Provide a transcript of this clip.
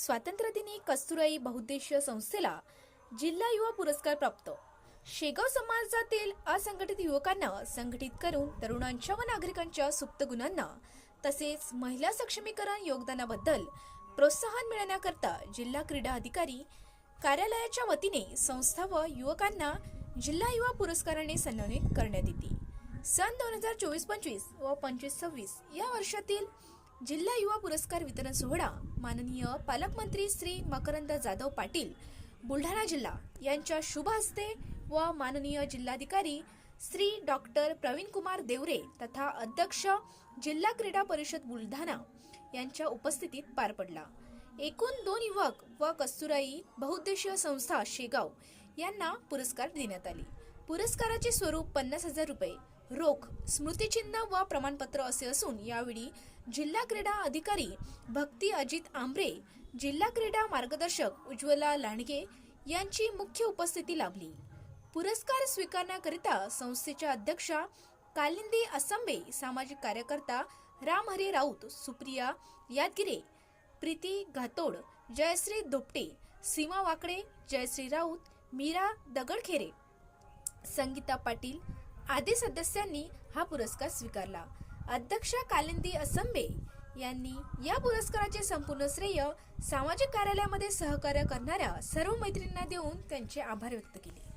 स्वातंत्र्यदिनी कस्तुराई बहुउद्देशीय संस्थेला जिल्हा युवा पुरस्कार प्राप्त। शेगाव समाजातील असंघटित युवकांना संघटित करून तरुणांच्या व नागरिकांच्या सुप्त गुणांना तसेच महिला सक्षमीकरण योगदानाबद्दल प्रोत्साहन मिळवण्याकरता जिल्हा क्रीडा अधिकारी कार्यालयाच्या वतीने संस्था व युवकांना जिल्हा युवा पुरस्काराने सन्मानित करण्यात येते। सन 2024-25 व 25-26 या वर्षातील जिल्हा युवा पुरस्कार वितरण सोहळा माननीय पालकमंत्री श्री मकरंद जाधव पाटील बुलढाणा जिल्हा यांच्या शुभ हस्ते व माननीय जिल्हाधिकारी श्री डॉक्टर प्रवीण कुमार देवरे तथा अध्यक्ष जिल्हा क्रीडा परिषद बुलढाणा यांच्या उपस्थितीत पार पडला। एकूण 2 युवक व कस्तुराई बहुउद्देशीय संस्था शेगाव यांना पुरस्कार देण्यात आले। पुरस्काराचे स्वरूप 50,000 रुपये रोख, स्मृतिचिन्ह व प्रमाणपत्र असे असून यावेळी जिल्हा क्रीडा अधिकारी भक्ती अजित आंब्रे, जिल्हा क्रीडा मार्गदर्शक उज्ज्वला लांडगे यांची मुख्य उपस्थिती लाभली। पुरस्कार स्वीकारण्याकरिता संस्थेच्या अध्यक्षा कालिंदी असंबे, सामाजिक कार्यकर्ता रामहरी राऊत, सुप्रिया यादगिरे, प्रीती घातोड, जयश्री धोपटे, सीमा वाकडे, जयश्री राऊत, मीरा दगडखेरे, संगीता पाटील आदी सदस्यांनी हा पुरस्कार स्वीकारला। अध्यक्ष कालिंदी असंबे यांनी या पुरस्काराचे संपूर्ण श्रेय सामाजिक कार्यालयामध्ये सहकार्य करणाऱ्या सर्व मैत्रिणींना देऊन त्यांचे आभार व्यक्त केले।